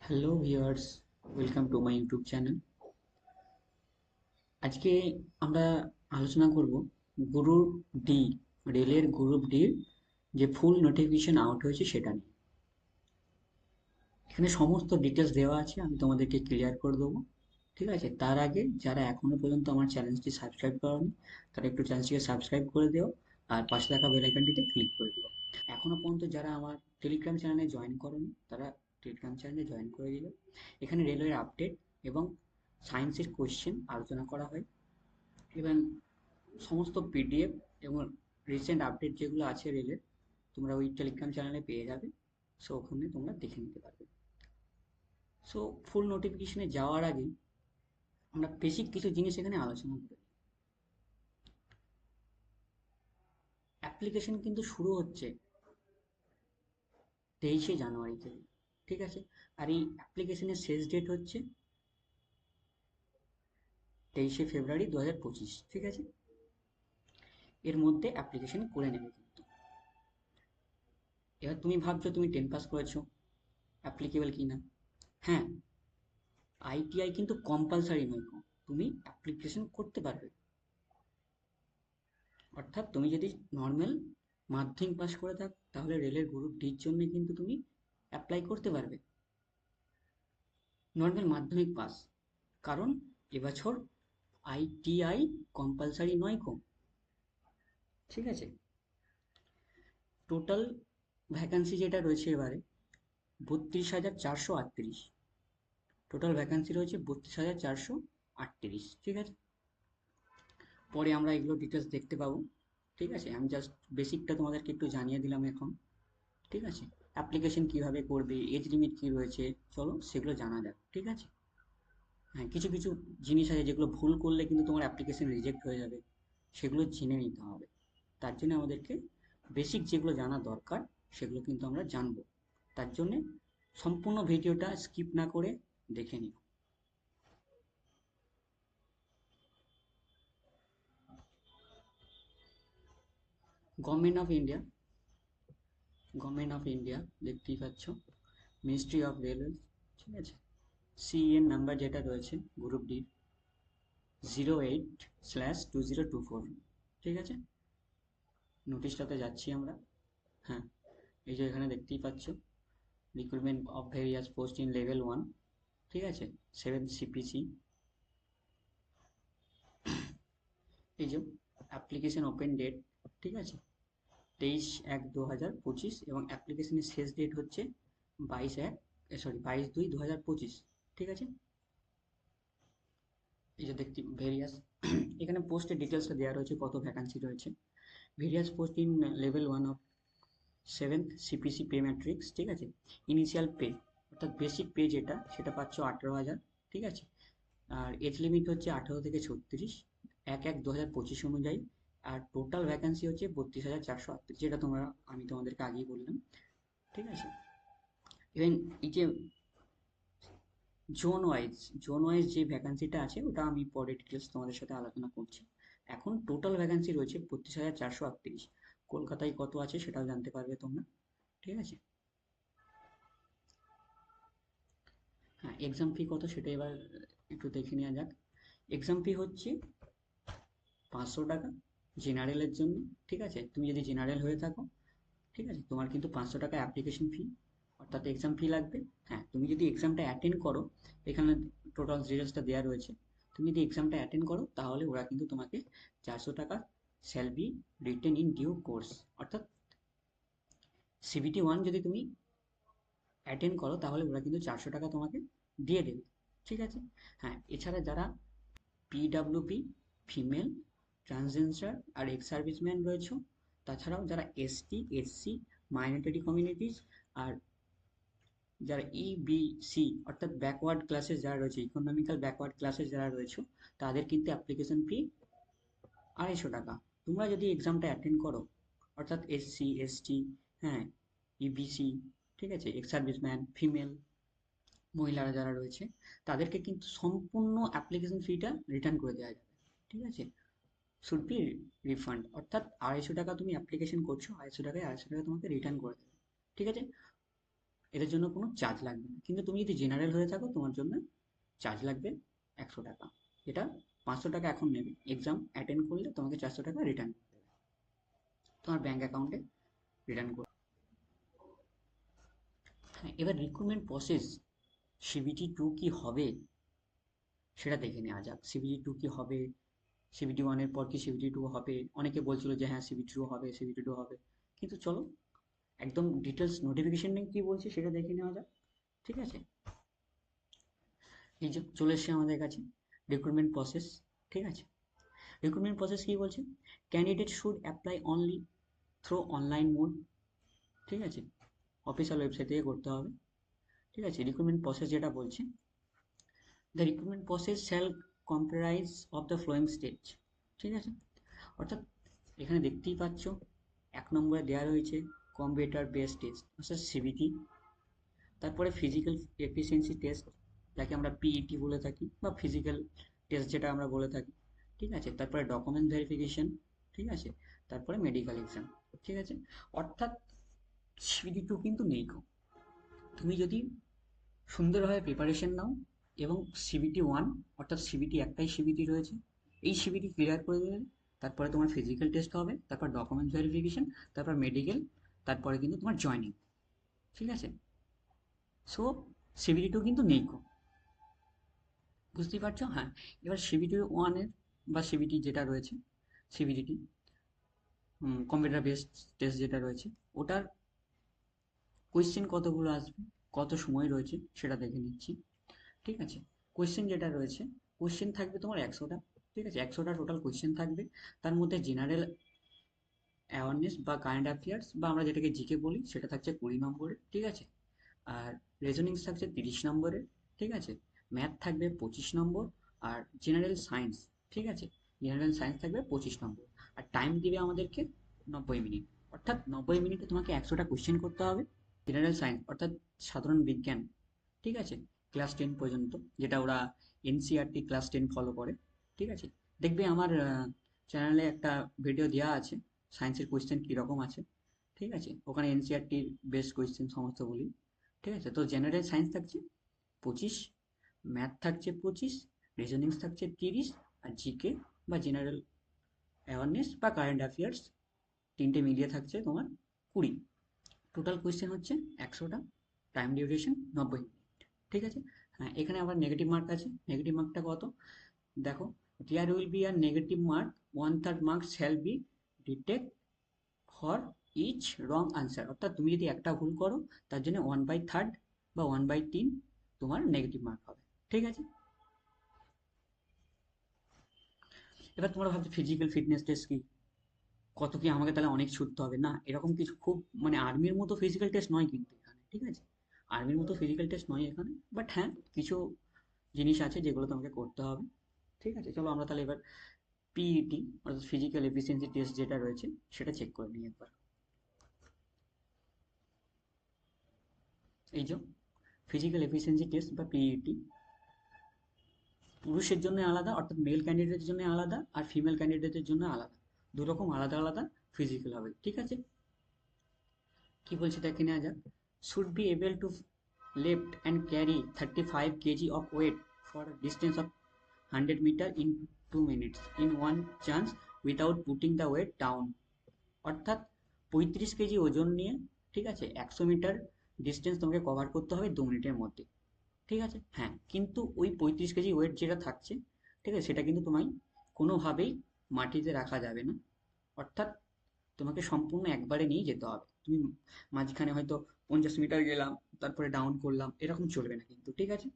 Hello viewers, welcome to my YouTube channel. আজকে আমরা আলোচনা করব গ্রুপ ডি, রেলের গ্রুপ ডির যে ফুল নোটিফিকেশন আউট হয়েছে সেটা নিয়ে। এখানে সমস্ত ডিটেলস দেওয়া আছে, আমি তোমাদেরকে ক্লিয়ার করে দেবো। ঠিক আছে, তার আগে যারা এখনো পর্যন্ত আমার চ্যানেলটি সাবস্ক্রাইব করোনি তারা একটু চ্যানেলটিকে সাবস্ক্রাইব করে দিও আর পাশে থাকা বেল আইকনটিতে ক্লিক করে দিও। এখনো পর্যন্ত যারা আমার টেলিগ্রাম চ্যানেলে জয়েন করোনি তারা টেলিগ্রাম চ্যানেলে জয়েন করে দিল। এখানে রেলওয়ের আপডেট এবং সায়েন্সের কোয়েশ্চেন আলোচনা করা হয় এবং সমস্ত পিডিএফ এবং রিসেন্ট আপডেট যেগুলো আছে রেলের তোমরা ওই টেলিগ্রাম চ্যানেলে পেয়ে যাবে। সো ওখানে তোমরা দেখে নিতে পারবে। সো ফুল নোটিফিকেশনে যাওয়ার আগে আমরা বেসিক কিছু জিনিস এখানে আলোচনা করি। অ্যাপ্লিকেশন কিন্তু শুরু হচ্ছে 23শে জানুয়ারি থেকে। ঠিক আছে, আর এই অ্যাপ্লিকেশনের শেষ ডেট হচ্ছে 23শে ফেব্রুয়ারি 2025। ঠিক আছে, এর মধ্যে অ্যাপ্লিকেশন করে নেবে কিন্তু। এবার তুমি ভাবছো তুমি 10 পাস করেছো, অ্যাপ্লিকেবল কি না। হ্যাঁ, আইটিআই কিন্তু কম্পালসারি নয়, তুমি অ্যাপ্লিকেশন করতে পারবে। অর্থাৎ তুমি যদি নর্মাল মাধ্যমিক পাস করে থাক তাহলে রেলের গ্রুপ ডির জন্য কিন্তু তুমি অ্যাপ্লাই করতে পারবে, নর্মাল মাধ্যমিক পাস। কারণ এবছর আইটিআই কম্পালসারি নয় কম। ঠিক আছে, টোটাল ভ্যাকান্সি যেটা রয়েছে এবারে 32,438। টোটাল ভ্যাকান্সি রয়েছে 32,438। ঠিক আছে, পরে আমরা এগুলো ডিটেলস দেখতে পাবো। ঠিক আছে, আমি জাস্ট বেসিকটা তোমাদেরকে একটু জানিয়ে দিলাম এখন। ঠিক আছে, অ্যাপ্লিকেশন কিভাবে করবে, এজ লিমিট কি রয়েছে, চলো সেগুলো জানা যাক। ঠিক আছে, হ্যাঁ, কিছু কিছু জিনিস আছে যেগুলো ভুল করলে কিন্তু তোমার অ্যাপ্লিকেশন রিজেক্ট হয়ে যাবে, সেগুলো জেনে নিতে হবে। তার জন্য আমাদেরকে বেসিক যেগুলো জানা দরকার সেগুলো কিন্তু আমরা জানবো। তার জন্যে সম্পূর্ণ ভিডিওটা স্কিপ না করে দেখে নিও। Government of India, government of India দেখতেই পাচ্ছ, মিনিস্ট্রি অফ রেলওয়ে। ঠিক আছে, সিএন নাম্বার যেটা রয়েছে গ্রুপ ডি 08/2024। ঠিক আছে, নোটিশটাতে যাচ্ছি আমরা। হ্যাঁ, এই যে এখানে দেখতেই পাচ্ছ, recruitment of various post in level 1। ঠিক আছে, 7 CPC। এই যে অ্যাপ্লিকেশন ওপেন ডেট, ঠিক আছে, 23/1/2025 এবং অ্যাপ্লিকেশনের শেষ ডেট হচ্ছে 22/2/2025। ঠিক আছে, এই যে দেখতে ভেরিয়াস, এখানে পোস্টের ডিটেলসটা দেওয়া রয়েছে, কত ভ্যাকান্সি রয়েছে। Various post in level 1 of 7th CPC pay matrix. ঠিক আছে, ইনিশিয়াল পে অর্থাৎ বেসিক পে যেটা সেটা পাচ্ছ 18,000। ঠিক আছে, আর এজ লিমিট হচ্ছে 18 থেকে 36, 1/1/2025 অনুযায়ী। আর টোটাল ভ্যাকান্সি হচ্ছে 32,438, যেটা আমি তোমাদেরকে আগেই বললাম। ঠিক আছে, এবং এই যে জোন ওয়াইজ যে ভ্যাকান্সিটা আছে ওটা আমি পরে ডিটেলস তোমাদের সাথে আলোচনা করছি। এখন টোটাল ভ্যাকান্সি রয়েছে 32,438। কলকাতায় কত আছে সেটাও জানতে পারবে তোমরা। ঠিক আছে, হ্যাঁ, এক্সাম ফি কত সেটা এবার একটু দেখে নেওয়া যাক। এক্সাম ফি হচ্ছে 500 টাকা জেনারেলের জন্য। ঠিক আছে, তুমি যদি জেনারেল হয়ে থাকো, ঠিক আছে, তোমার কিন্তু 500 টাকা অ্যাপ্লিকেশন ফি অর্থাৎ এক্সাম ফি লাগবে। হ্যাঁ, তুমি যদি এক্সামটা অ্যাটেন্ড করো, এখানে টোটাল ডিটেলসটা দেওয়া রয়েছে। তুমি যদি এক্সামটা অ্যাটেন্ড করো তাহলে ওরা কিন্তু তোমাকে 400 টাকা shall be written in due course, অর্থাৎ CBT 1 যদি তুমি অ্যাটেন্ড করো তাহলে ওরা কিন্তু 400 টাকা তোমাকে দিয়ে দেবে। ঠিক আছে, হ্যাঁ, এছাড়া যারা পিডাব্লিউপি, ফিমেল, ট্রান্সজেন্ডার আর এক্স সার্ভিসম্যান রয়েছে, তাছাড়াও যারা ST SC মাইনরিটি কমিউনিটিস আর যারা EBC অর্থাৎ ব্যাকওয়ার্ড ক্লাসেস যারা রয়েছে, ইকোনমিক্যাল ব্যাকওয়ার্ড ক্লাসেস যারা রয়েছে, তাদের কিন্তু অ্যাপ্লিকেশন ফি 250 টাকা। তোমরা যদি এক্সামটা অ্যাটেন্ড করো, অর্থাৎ SC ST, হ্যাঁ, EBC, ঠিক আছে, এক্স সার্ভিসম্যান, ফিমেল, মহিলারা যারা রয়েছে, তাদেরকে কিন্তু সম্পূর্ণ অ্যাপ্লিকেশন ফিটা রিটার্ন করে দেওয়া যাবে। ঠিক আছে, শুড বি রিফান্ড, অর্থাৎ 250 টাকা তুমি অ্যাপ্লিকেশন করছো, 250 টাকায় 250 টাকা তোমাকে রিটার্ন করে দেবে। ঠিক আছে, এদের জন্য কোনো চার্জ লাগবে না। কিন্তু তুমি যদি জেনারেল হয়ে থাকো তোমার জন্য চার্জ লাগবে 100 টাকা। এটা 500 টাকা এখন নেবে, এক্সাম অ্যাটেন্ড করলে তোমাকে 400 টাকা রিটার্ন করে দেবে তোমার ব্যাঙ্ক অ্যাকাউন্টে, রিটার্ন করে। হ্যাঁ, এবার রিক্রুটমেন্ট প্রসেস CBT 2 কি হবে সেটা দেখে নেওয়া যাক। CBT 2 কি হবে, CBT 1-এর পর কি CBT 2 হবে? অনেকে বলছিল যে হ্যাঁ CBT 2 হবে, CBT 2 হবে। কিন্তু চলো একদম ডিটেলস নোটিফিকেশন কি বলছে সেটা দেখে নেওয়া যাক। ঠিক আছে, এই যে চলে এসছে আমাদের কাছে রিক্রুটমেন্ট প্রসেস। ঠিক আছে, রিক্রুটমেন্ট প্রসেস কি বলছে? Candidate should apply only through online mode. ঠিক আছে, অফিসিয়াল ওয়েবসাইট থেকে করতে হবে। ঠিক আছে, রিক্রুটমেন্ট প্রসেস যেটা বলছে, the recruitment process shall comprise of the following stage. ঠিক আছে, অর্থাৎ এখানে দেখতেই পাচ্ছ 1 নম্বরে দেওয়া রয়েছে কম্পিউটার বেসড টেস্ট অর্থাৎ CBT, তারপরে ফিজিক্যাল এফিসিয়েন্সি টেস্ট যাকে আমরা PET বলে থাকি, বা ফিজিক্যাল টেস্ট যেটা আমরা বলে থাকি। ঠিক আছে, তারপরে ডকুমেন্ট ভেরিফিকেশন। ঠিক আছে, তারপরে মেডিকেল এক্সাম। ঠিক আছে, অর্থাৎ CBT 2 কিন্তু নেই গো। তুমি যদি সুন্দরভাবে প্রিপারেশন নাও এবং CBT 1, অর্থাৎ CBT একটাই CBT রয়েছে, এই CBT ক্লিয়ার করে দিলে তারপরে তোমার ফিজিক্যাল টেস্ট হবে, তারপর ডকুমেন্ট ভেরিফিকেশন, তারপর মেডিকেল, তারপরে কিন্তু তোমার জয়নিং। ঠিক আছে, সো CBT 2 কিন্তু নেই গো, বুঝতেই পারছো? হ্যাঁ, এবার CBT 1-এর বা CBT যেটা রয়েছে, CBT কম্পিউটার বেসড টেস্ট যেটা রয়েছে, ওটার কোয়েশ্চেন কতগুলো আসবে, কত সময় রয়েছে সেটা দেখে নিচ্ছি। ঠিক আছে, কোয়েশ্চেন যেটা রয়েছে, কোয়েশ্চেন থাকবে তোমার 100টা। ঠিক আছে, 100টা টোটাল কোয়েশ্চেন থাকবে। তার মধ্যে জেনারেল অ্যাওয়ারনেস বা কারেন্ট অ্যাফেয়ার্স বা আমরা যেটাকে জিকে বলি সেটা থাকছে 20 নম্বরের। ঠিক আছে, আর রিজনিংস থাকছে 30 নম্বরের। ঠিক আছে, ম্যাথ থাকবে 25 নম্বর, আর জেনারেল সায়েন্স, ঠিক আছে, জেনারেল সায়েন্স থাকবে 25 নম্বর। আর টাইম দিবে আমাদেরকে 90 মিনিট। অর্থাৎ 90 মিনিটে তোমাকে 100টা কোয়েশ্চেন করতে হবে। জেনারেল সায়েন্স অর্থাৎ সাধারণ বিজ্ঞান। ঠিক আছে, ক্লাস 10 পর্যন্ত, যেটা ওরা NCERT ক্লাস 10 ফলো করে। ঠিক আছে, দেখবে আমার চ্যানেলে একটা ভিডিও দেওয়া আছে সায়েন্সের কোয়েশ্চেন কীরকম আছে। ঠিক আছে, ওখানে NCERTর বেস্ট কোয়েশ্চেন সমস্ত বলি। ঠিক আছে, তো জেনারেল সায়েন্স থাকছে 25, ম্যাথ থাকছে 25, রিজনিংস থাকছে 30, আর জিকে বা জেনারেল অ্যাওয়ারনেস বা কারেন্ট অ্যাফেয়ার্স তিনটে মিলিয়ে থাকছে তোমার 20। টোটাল কোয়েশ্চেন হচ্ছে 100টা, টাইম ডিউরেশন 90 মিনিট। ঠিক আছে, হ্যাঁ, এখানে আবার নেগেটিভ মার্ক আছে। নেগেটিভ মার্কটা কত দেখো, there will be a negative mark, 1/3 marks shall be detect for each wrong answer. অর্থাৎ তুমি যদি একটা ভুল করো তার জন্য 1/3 বা 1/3 তোমার নেগেটিভ মার্ক হবে। ঠিক আছে, এবার তোমরা ভাবছো ফিজিক্যাল ফিটনেস টেস্ট কি, কত কি আমাকে তাহলে অনেক ছুটতে হবে? না, এরকম কিছু খুব মানে আর্মির মতো ফিজিক্যাল টেস্ট নয় কিন্তু এখানে। ঠিক আছে, আর্মির মতো ফিজিক্যাল টেস্ট নয় এখানে, বাট হ্যাঁ কিছু জিনিস আছে যেগুলো তোমাকে করতে হবে। ঠিক আছে, চলো আমরা তাহলে এবার PET অর্থাৎ ফিজিক্যাল এফিসিয়েন্সি টেস্ট যেটা রয়েছে সেটা চেক করে নিই একবার। এই যে ফিজিক্যাল এফিসিয়েন্সি টেস্ট বা PET, পুরুষের জন্য আলাদা অর্থাৎ মেল ক্যান্ডিডেটের জন্য আলাদা, আর ফিমেল ক্যান্ডিডেটের জন্য আলাদা, দুরকম আলাদা আলাদা ফিজিক্যাল হবে। ঠিক আছে, কি বলছে দেখে নেওয়া যাক। Should be able to lift and carry 35 kg of weight for distance of 100 metre in 2 minutes in one chance without putting the weight down. অর্থাৎ 35 কেজি ওজন নিয়ে, ঠিক আছে, 100 মিটার ডিস্টেন্স তোমাকে কভার করতে হবে 2 মিনিটের মধ্যে। ঠিক আছে, হ্যাঁ, কিন্তু ওই 35 কেজি ওয়েট যেটা থাকছে, ঠিক আছে, সেটা কিন্তু তোমায় কোনোভাবেই মাটিতে রাখা যাবে না। অর্থাৎ তোমাকে সম্পূর্ণ একবারে নিয়ে যেতে হবে। তুমি মাঝখানে হয়তো 50 মিটার গেলাম তারপরে ডাউন করলাম, এরকম চলবে না কিন্তু। ঠিক আছে,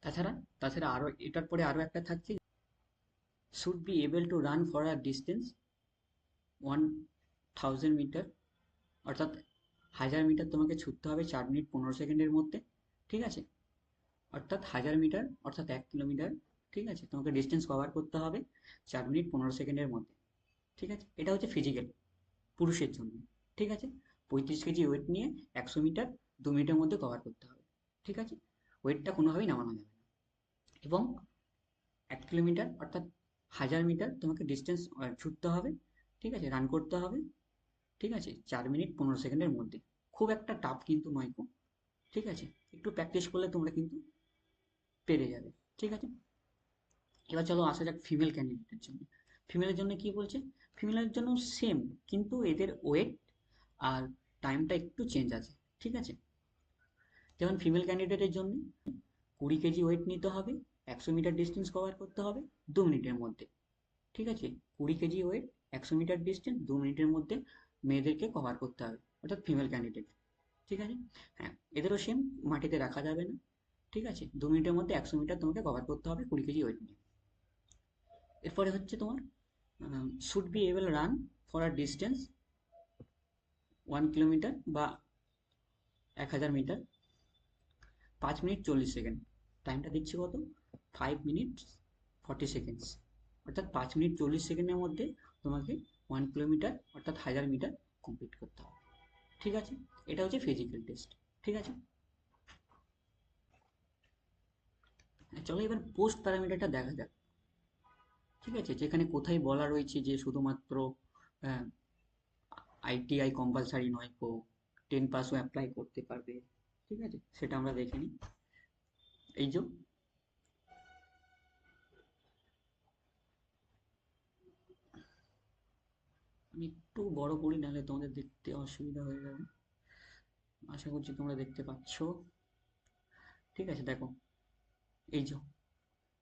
তাছাড়া তাছাড়া আরো এটার পরে আরো একটা থাকছে, should be able to run for a distance 1000 metre. অর্থাৎ 1000 মিটার তোমাকে ছুটতে হবে 4 মিনিট 15 সেকেন্ডের মধ্যে। ঠিক আছে, অর্থাৎ 1000 মিটার অর্থাৎ 1 কিলোমিটার। ঠিক আছে, তোমাকে ডিস্টেন্স কভার করতে হবে 4 মিনিট 15 সেকেন্ডের মধ্যে। ঠিক আছে, এটা হচ্ছে ফিজিক্যাল পুরুষের জন্য। ঠিক আছে, 35 কেজি ওয়েট নিয়ে 100 মিটার 2 মিনিটের মধ্যে কভার করতে হবে। ঠিক আছে, ওয়েটটা কোনোভাবেই নামানো যাবে না। এবং 1 কিলোমিটার অর্থাৎ 1000 মিটার তোমাকে ডিস্টেন্স ছুটতে হবে। ঠিক আছে, রান করতে হবে। ঠিক আছে, 4 মিনিট 15 সেকেন্ডের মধ্যে। খুব একটা টাফ কিন্তু নয় গো, ঠিক আছে? একটু প্র্যাকটিস করলে তোমরা কিন্তু পেরে যাবে, ঠিক আছে? এবার চলো আসা যাক ফিমেল ক্যান্ডিডেটের জন্য। ফিমেলের জন্য কি বলছে? ফিমেলের জন্য সেম, কিন্তু এদের ওয়েট আর টাইমটা একটু চেঞ্জ আছে, ঠিক আছে? যেমন ফিমেল ক্যান্ডিডেটের জন্য 20 কেজি ওয়েট নিতে হবে, 100 মিটার ডিস্টেন্স কভার করতে হবে 2 মিনিটের মধ্যে, ঠিক আছে? 20 কেজি ওয়েট, 100 মিটার ডিস্টেন্স 2 মিনিটের মধ্যে মেয়েদেরকে কভার করতে হবে, অর্থাৎ ফিমেল ক্যান্ডিডেট, ঠিক আছে? হ্যাঁ, এদেরও সেম, মাটিতে রাখা যাবে না, ঠিক আছে? 2 মিনিটের মধ্যে 100 মিটার তোমাকে কভার করতে হবে 20 কেজি ওয়েট নিয়ে। এরপরে হচ্ছে তোমার should be able run for a distance 1 kilometre বা 1000 মিটার 5 মিনিট 40 সেকেন্ড। টাইমটা দিচ্ছি কত? 5 মিনিট 40 সেকেন্ডস। অর্থাৎ 5 মিনিট 40 সেকেন্ডের মধ্যে তোমাকে 1 কিলোমিটার অর্থাৎ 1000 মিটার কমপ্লিট করতে হবে, ঠিক আছে? এটা হচ্ছে ফিজিক্যাল টেস্ট, ঠিক আছে? চলো এবার পোস্ট প্যারামিটারটা দেখা যাক, ঠিক আছে? যেখানে কোথায় বলা রয়েছে যে শুধুমাত্র আইটিআই কম্পালসারি নয়, 10 পাসও অ্যাপ্লাই করতে পারবে, ঠিক আছে? সেটা আমরা দেখে নিই। এই যে আমি একটু বড় করি, নাহলে তোমাদের দেখতে অসুবিধা হয়ে যাবে। আশা করছি তোমরা দেখতে পাচ্ছ, ঠিক আছে? দেখো, এই যে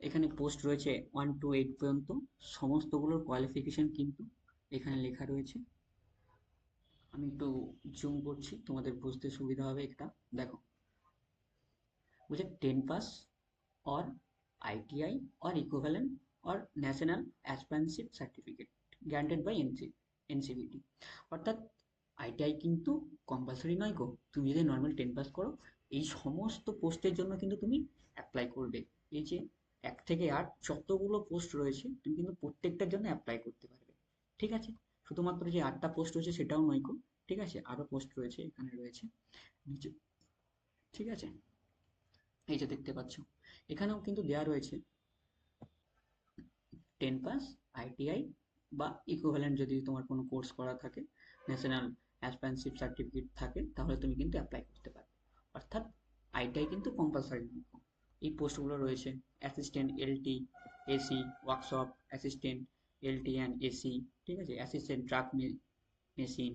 এখানে পোস্ট রয়েছে 1 to 8 পর্যন্ত, সমস্তগুলোর কোয়ালিফিকেশন কিন্তু এখানে লেখা রয়েছে। আমি একটু জুম করছি, তোমাদের বুঝতে সুবিধা হবে এটা। দেখো, বলছে 10 pass or ITI or equivalent or national apprenticeship certificate granted by NCVT। অর্থাৎ আইটিআই কিন্তু কম্পালসারি নয় গো, তুমি যদি নর্মাল 10 পাস করো এই সমস্ত পোস্টের জন্য কিন্তু তুমি অ্যাপ্লাই করবে। এই যে 1 থেকে 8 যতগুলো পোস্ট রয়েছে তুমি কিন্তু প্রত্যেকটার জন্য অ্যাপ্লাই করতে পারবে, ঠিক আছে? শুধুমাত্র যে 8টা পোস্ট রয়েছে সেটাও নয় গো, ঠিক আছে? আরো পোস্ট রয়েছে, এখানে রয়েছে নিচে, ঠিক আছে? এই যে দেখতে পাচ্ছ, এখানেও কিন্তু দেওয়া রয়েছে 10 পাস, আইটিআই বা ইকুইভ্যালেন্ট যদি তোমার কোনো কোর্স করা থাকে, ন্যাশনাল অ্যাসপিরেন্টশিপ সার্টিফিকেট থাকে, তাহলে তুমি কিন্তু অ্যাপ্লাই করতে পারবে। অর্থাৎ আইটিআই কিন্তু কম্পালসারি নয়। এই পোস্টগুলো রয়েছে assistant LT AC workshop assistant LT and AC, ঠিক আছে? অ্যাসিস্ট্যান্ট ট্রাক মেশিন,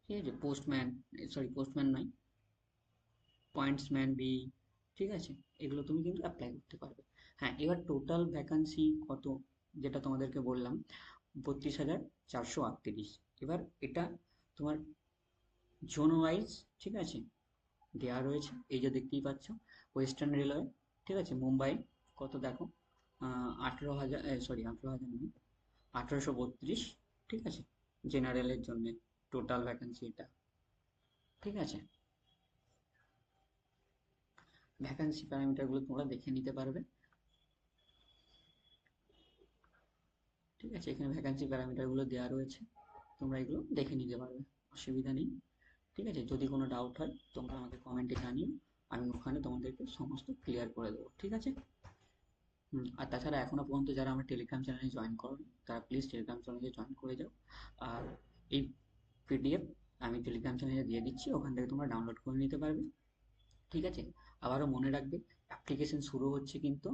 ঠিক আছে? পোস্টম্যান, সরি পোস্টম্যান নয়, পয়েন্টসম্যান বি, ঠিক আছে? এগুলো তুমি কিন্তু অ্যাপ্লাই করতে পারবে। হ্যাঁ, এবার টোটাল ভ্যাকান্সি কত, যেটা তোমাদেরকে বললাম 32,438। এবার এটা তোমার জোন ওয়াইজ, ঠিক আছে, দেওয়া রয়েছে। এই যে দেখতেই পাচ্ছ, ওয়েস্টার্ন রেলওয়ে, ঠিক আছে, মুম্বাই কত দেখো, 18,000, সরি 18,000 নয়, 1832, ঠিক আছে? জেনারেলের জন্য টোটাল ভ্যাকান্সি এটা, ঠিক আছে? ভ্যাকান্সি প্যারামিটারগুলো তোমরা দেখে নিতে পারবে, ঠিক আছে? এখানে ভ্যাকান্সি প্যারামিটারগুলো দেওয়া রয়েছে, তোমরা এগুলো দেখে নিতে পারবে, অসুবিধা নেই, ঠিক আছে? যদি কোনো ডাউট হয় তোমরা আমাকে কমেন্টে জানিও, আমি ওখানে তোমাদেরকে সমস্ত ক্লিয়ার করে দেবো, ঠিক আছে? আর তাছাড়া এখনো পর্যন্ত যারা আমার টেলিগ্রাম চ্যানেলে জয়েন করোনি তারা প্লিজ টেলিগ্রাম চ্যানেলে জয়েন করে যাও। আর এই পিডিএফ আমি টেলিগ্রাম চ্যানেলে দিয়ে দিচ্ছি, ওখান থেকে তোমরা ডাউনলোড করে নিতে পারবে, ঠিক আছে? আবারও মনে রাখবে, অ্যাপ্লিকেশন শুরু হচ্ছে কিন্তু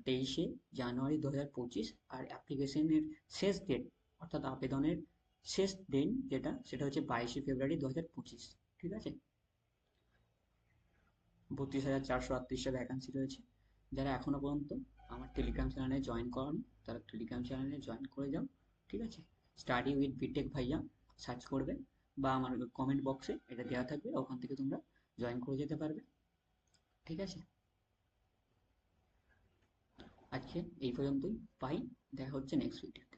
23শে জানুয়ারি 2025, আর অ্যাপ্লিকেশনের শেষ ডেট অর্থাৎ আবেদনের শেষ দিন যেটা, সেটা হচ্ছে 22শে ফেব্রুয়ারি 2025, ঠিক আছে? 32,438টা ভ্যাকান্সি রয়েছে। যারা এখনো পর্যন্ত আমার টেলিগ্রাম চ্যানেলে জয়েন করনি তারা টেলিগ্রাম চ্যানেলে জয়েন করে যাও, ঠিক আছে? স্টাডি উইথ বিটেক ভাইয়া সার্চ করবে, বা আমার কমেন্ট বক্সে এটা দেওয়া থাকবে, ওখান থেকে তোমরা জয়েন করে যেতে পারবে, ঠিক আছে? আজকে এই পর্যন্তই, বাই, দেখা হচ্ছে নেক্সট ভিডিওতে।